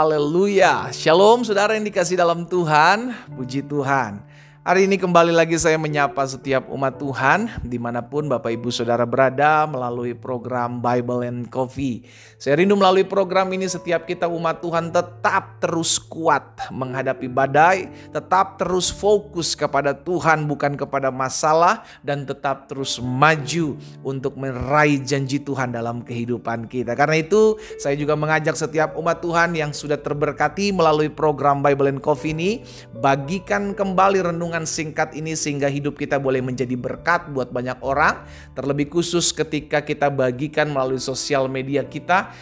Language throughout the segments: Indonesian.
Haleluya. Shalom saudara yang dikasih dalam Tuhan. Puji Tuhan. Hari ini kembali lagi saya menyapa setiap umat Tuhan dimanapun Bapak Ibu Saudara berada melalui program Bible and Coffee. Saya rindu melalui program ini setiap kita umat Tuhan tetap terus kuat menghadapi badai, tetap terus fokus kepada Tuhan bukan kepada masalah, dan tetap terus maju untuk meraih janji Tuhan dalam kehidupan kita. Karena itu saya juga mengajak setiap umat Tuhan yang sudah terberkati melalui program Bible and Coffee ini, bagikan kembali renungan singkat ini sehingga hidup kita boleh menjadi berkat buat banyak orang. Terlebih khusus ketika kita bagikan melalui sosial media kita,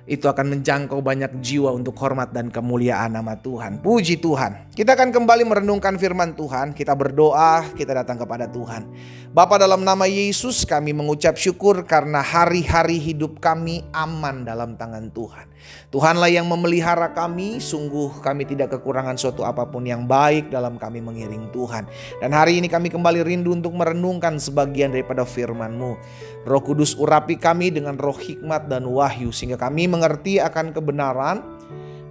itu akan menjangkau banyak jiwa untuk hormat dan kemuliaan nama Tuhan. Puji Tuhan. Kita akan kembali merenungkan firman Tuhan. Kita berdoa, kita datang kepada Tuhan. Bapa, dalam nama Yesus kami mengucap syukur karena hari-hari hidup kami aman dalam tangan Tuhan. Tuhanlah yang memelihara kami, sungguh kami tidak kekurangan suatu apapun yang baik dalam kami mengiring Tuhan. Dan hari ini kami kembali rindu untuk merenungkan sebagian daripada firman-Mu. Roh Kudus urapi kami dengan roh hikmat dan wahyu sehingga kami mengerti akan kebenaran.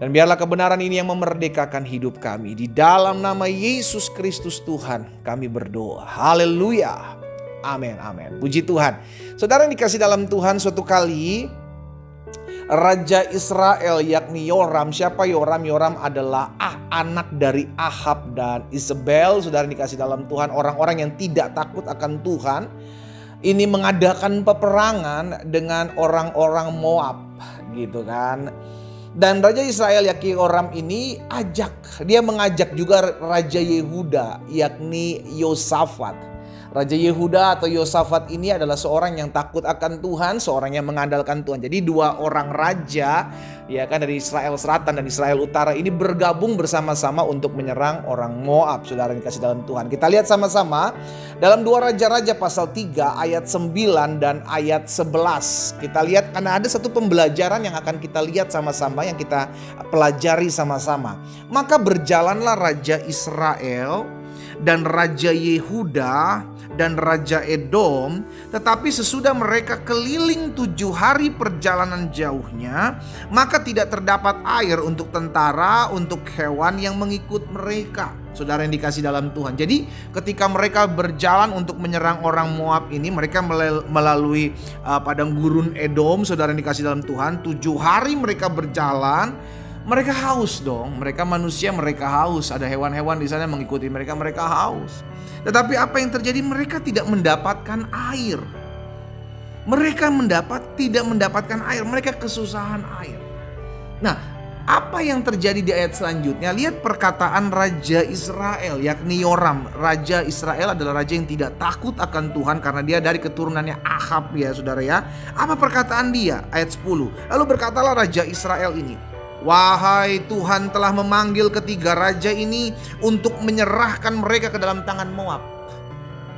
Dan biarlah kebenaran ini yang memerdekakan hidup kami. Di dalam nama Yesus Kristus Tuhan kami berdoa. Haleluya. Amin, amin. Puji Tuhan. Saudara yang dikasih dalam Tuhan, suatu kali Raja Israel yakni Yoram. Siapa Yoram? Yoram adalah anak dari Ahab dan Isabel. Saudara yang dikasih dalam Tuhan, orang-orang yang tidak takut akan Tuhan ini mengadakan peperangan dengan orang-orang Moab gitu kan. Dan Raja Israel yakni Yoram ini dia mengajak juga Raja Yehuda yakni Yosafat. Raja Yehuda atau Yosafat ini adalah seorang yang takut akan Tuhan, seorang yang mengandalkan Tuhan. Jadi dua orang raja ya kan dari Israel Selatan dan Israel Utara ini bergabung bersama-sama untuk menyerang orang Moab. Saudara yang dikasih dalam Tuhan. Kita lihat sama-sama dalam 2 Raja-Raja pasal 3 ayat 9 dan ayat 11. Kita lihat karena ada satu pembelajaran yang akan kita lihat sama-sama, yang kita pelajari sama-sama. Maka berjalanlah Raja Israel dan Raja Yehuda dan Raja Edom, tetapi sesudah mereka keliling 7 hari perjalanan jauhnya, maka tidak terdapat air untuk tentara, untuk hewan yang mengikut mereka. Saudara yang dikasih dalam Tuhan. Jadi ketika mereka berjalan untuk menyerang orang Moab ini, mereka melalui padang gurun Edom. Saudara yang dikasih dalam Tuhan, 7 hari mereka berjalan. Mereka haus dong, mereka manusia, mereka haus. Ada hewan-hewan di sana mengikuti mereka, mereka haus. Tetapi apa yang terjadi? Mereka tidak mendapatkan air. Mereka tidak mendapatkan air, mereka kesusahan air. Nah, apa yang terjadi di ayat selanjutnya? Lihat perkataan Raja Israel yakni Yoram. Raja Israel adalah raja yang tidak takut akan Tuhan karena dia dari keturunannya Ahab ya saudara ya. Apa perkataan dia? Ayat 10. Lalu berkatalah Raja Israel ini, wahai Tuhan telah memanggil ketiga raja ini untuk menyerahkan mereka ke dalam tangan Moab.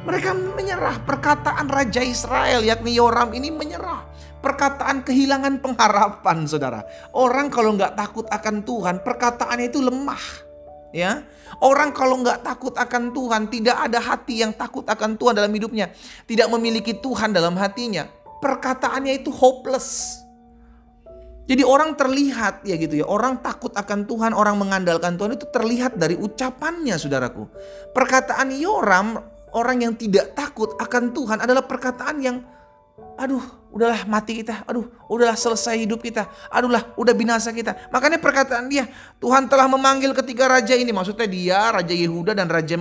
Mereka menyerah. Perkataan Raja Israel yakni Yoram ini menyerah. Perkataan kehilangan pengharapan saudara. Orang kalau gak takut akan Tuhan, perkataannya itu lemah. Ya, orang kalau gak takut akan Tuhan, tidak ada hati yang takut akan Tuhan dalam hidupnya, tidak memiliki Tuhan dalam hatinya, perkataannya itu hopeless. Jadi orang terlihat ya gitu ya, orang takut akan Tuhan, orang mengandalkan Tuhan itu terlihat dari ucapannya saudaraku. Perkataan Yoram, orang yang tidak takut akan Tuhan adalah perkataan yang udahlah mati kita, udahlah selesai hidup kita, udah binasa kita. Makanya perkataan dia, Tuhan telah memanggil ketiga raja ini, maksudnya dia, Raja Yehuda dan Raja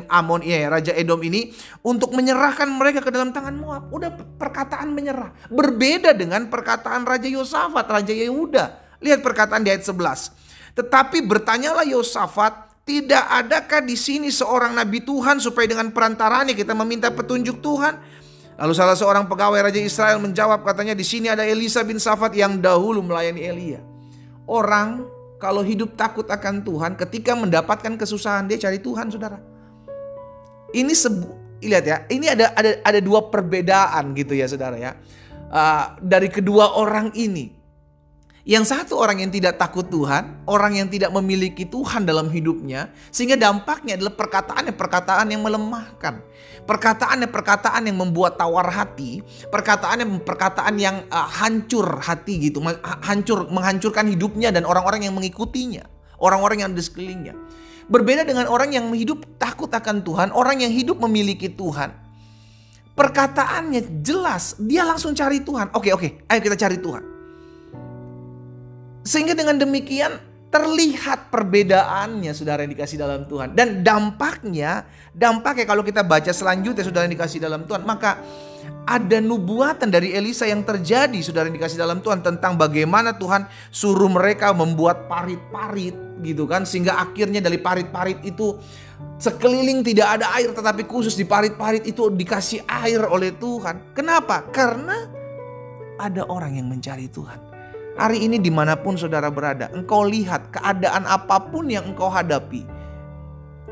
Raja Edom ini untuk menyerahkan mereka ke dalam tangan Moab. Udah perkataan menyerah. Berbeda dengan perkataan Raja Yosafat, Raja Yehuda. Lihat perkataan di ayat 11. Tetapi bertanyalah Yosafat, tidak adakah di sini seorang nabi Tuhan supaya dengan perantaranya kita meminta petunjuk Tuhan? Lalu salah seorang pegawai Raja Israel menjawab, katanya di sini ada Elisa bin Safat yang dahulu melayani Elia. Orang kalau hidup takut akan Tuhan, ketika mendapatkan kesusahan dia cari Tuhan, saudara. Ini lihat ya, ini ada dua perbedaan gitu ya, saudara ya. Dari kedua orang ini, Yang satu orang yang tidak takut Tuhan, orang yang tidak memiliki Tuhan dalam hidupnya, sehingga dampaknya adalah perkataan yang melemahkan. Perkataan yang membuat tawar hati, perkataan yang hancur hati gitu, menghancurkan hidupnya dan orang-orang yang mengikutinya, orang-orang yang di sekelilingnya. Berbeda dengan orang yang hidup takut akan Tuhan, orang yang hidup memiliki Tuhan. Perkataannya jelas, dia langsung cari Tuhan. Oke, ayo kita cari Tuhan. Sehingga dengan demikian terlihat perbedaannya saudara yang dikasih dalam Tuhan. Dan dampaknya kalau kita baca selanjutnya saudara yang dikasih dalam Tuhan. Maka ada nubuatan dari Elisa yang terjadi saudara yang dikasih dalam Tuhan. Tentang bagaimana Tuhan suruh mereka membuat parit-parit gitu kan. Sehingga akhirnya dari parit-parit itu sekeliling tidak ada air. Tetapi khusus di parit-parit itu dikasih air oleh Tuhan. Kenapa? Karena ada orang yang mencari Tuhan. Hari ini dimanapun saudara berada, engkau lihat keadaan apapun yang engkau hadapi.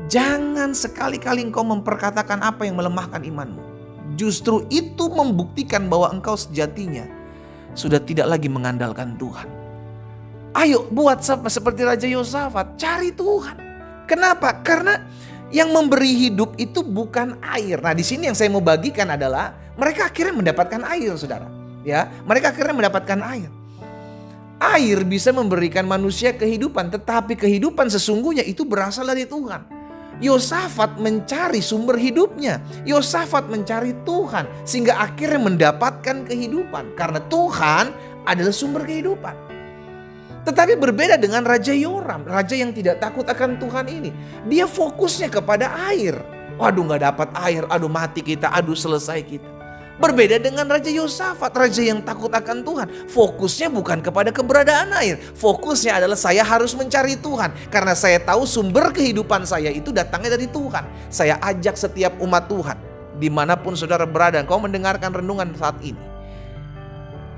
Jangan sekali-kali engkau memperkatakan apa yang melemahkan imanmu. Justru itu membuktikan bahwa engkau sejatinya sudah tidak lagi mengandalkan Tuhan. Ayo buat seperti Raja Yosafat, cari Tuhan. Kenapa? Karena yang memberi hidup itu bukan air. Nah di sini yang saya mau bagikan adalah mereka akhirnya mendapatkan air saudara. Ya, mereka akhirnya mendapatkan air. Air bisa memberikan manusia kehidupan, tetapi kehidupan sesungguhnya itu berasal dari Tuhan. Yosafat mencari sumber hidupnya. Yosafat mencari Tuhan sehingga akhirnya mendapatkan kehidupan. Karena Tuhan adalah sumber kehidupan. Tetapi berbeda dengan Raja Yoram, raja yang tidak takut akan Tuhan ini. Dia fokusnya kepada air. Waduh gak dapat air, aduh mati kita, aduh selesai kita. Berbeda dengan Raja Yosafat, raja yang takut akan Tuhan. Fokusnya bukan kepada keberadaan air. Fokusnya adalah saya harus mencari Tuhan. Karena saya tahu sumber kehidupan saya itu datangnya dari Tuhan. Saya ajak setiap umat Tuhan, dimanapun saudara berada, kau mendengarkan renungan saat ini.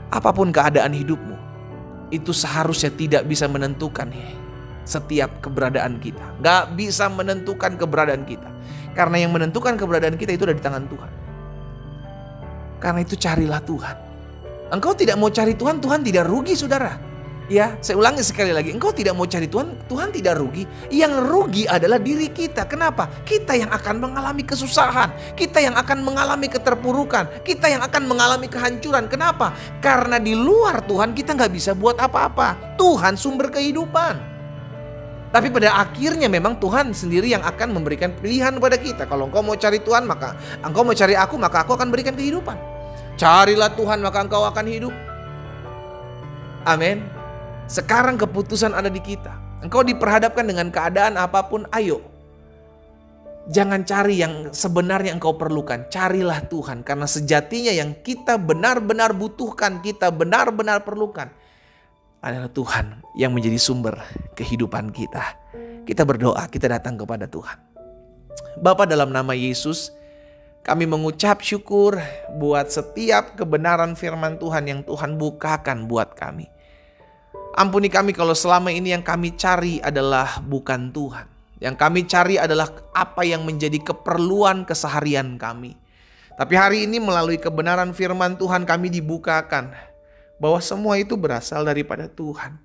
Apapun keadaan hidupmu, itu seharusnya tidak bisa menentukan setiap keberadaan kita. Gak bisa menentukan keberadaan kita. Karena yang menentukan keberadaan kita itu ada di tangan Tuhan. Karena itu carilah Tuhan. Engkau tidak mau cari Tuhan, Tuhan tidak rugi saudara. Ya, saya ulangi sekali lagi. Engkau tidak mau cari Tuhan, Tuhan tidak rugi. Yang rugi adalah diri kita. Kenapa? Kita yang akan mengalami kesusahan. Kita yang akan mengalami keterpurukan. Kita yang akan mengalami kehancuran. Kenapa? Karena di luar Tuhan kita gak bisa buat apa-apa. Tuhan sumber kehidupan. Tapi pada akhirnya memang Tuhan sendiri yang akan memberikan pilihan kepada kita. Kalau engkau mau cari Tuhan, maka engkau mau cari aku, maka aku akan berikan kehidupan. Carilah Tuhan, maka engkau akan hidup. Amin. Sekarang keputusan ada di kita. Engkau diperhadapkan dengan keadaan apapun, ayo. Jangan cari yang sebenarnya engkau perlukan. Carilah Tuhan. Karena sejatinya yang kita benar-benar butuhkan, kita benar-benar perlukan, adalah Tuhan yang menjadi sumber kehidupan kita. Kita berdoa, kita datang kepada Tuhan. Bapa, dalam nama Yesus, kami mengucap syukur buat setiap kebenaran firman Tuhan yang Tuhan bukakan buat kami. Ampuni kami kalau selama ini yang kami cari adalah bukan Tuhan. Yang kami cari adalah apa yang menjadi keperluan keseharian kami. Tapi hari ini melalui kebenaran firman Tuhan kami dibukakan bahwa semua itu berasal daripada Tuhan.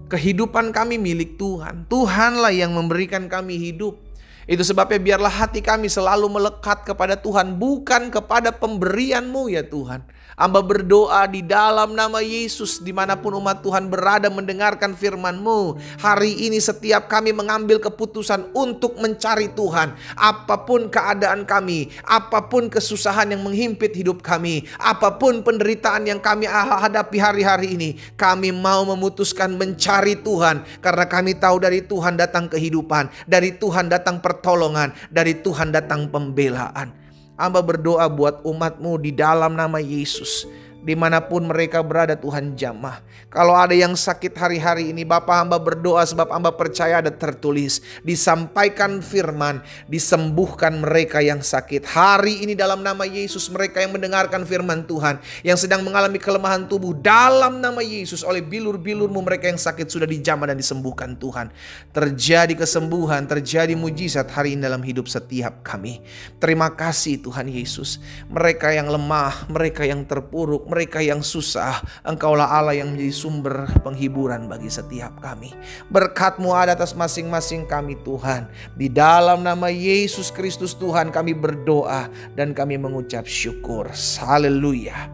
Kehidupan kami milik Tuhan. Tuhanlah yang memberikan kami hidup. Itu sebabnya biarlah hati kami selalu melekat kepada Tuhan, bukan kepada pemberian-Mu ya Tuhan. Hamba berdoa di dalam nama Yesus, dimanapun umat Tuhan berada mendengarkan firman-Mu. Hari ini setiap kami mengambil keputusan untuk mencari Tuhan. Apapun keadaan kami, apapun kesusahan yang menghimpit hidup kami, apapun penderitaan yang kami hadapi hari-hari ini, kami mau memutuskan mencari Tuhan. Karena kami tahu dari Tuhan datang kehidupan, dari Tuhan datang pertolongan, dari Tuhan datang pembelaan. Hamba berdoa buat umat-Mu di dalam nama Yesus. Dimanapun mereka berada Tuhan jamah. Kalau ada yang sakit hari-hari ini, Bapa, hamba berdoa sebab hamba percaya ada tertulis. Disampaikan firman, disembuhkan mereka yang sakit. Hari ini dalam nama Yesus, mereka yang mendengarkan firman Tuhan, yang sedang mengalami kelemahan tubuh, dalam nama Yesus oleh bilur-bilur-Mu mereka yang sakit sudah dijamah dan disembuhkan Tuhan. Terjadi kesembuhan, terjadi mujizat hari ini dalam hidup setiap kami. Terima kasih Tuhan Yesus. Mereka yang lemah, mereka yang terpuruk, mereka yang susah, Engkaulah Allah yang menjadi sumber penghiburan bagi setiap kami. Berkat-Mu ada atas masing-masing kami Tuhan. Di dalam nama Yesus Kristus Tuhan kami berdoa dan kami mengucap syukur. Haleluya.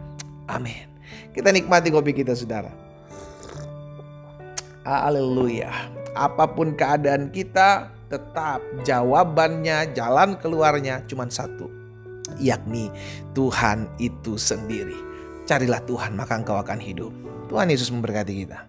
Amin. Kita nikmati kopi kita, saudara. Haleluya. Apapun keadaan kita, tetap jawabannya, jalan keluarnya cuma satu, yakni Tuhan itu sendiri. Carilah Tuhan maka engkau akan hidup. Tuhan Yesus memberkati kita.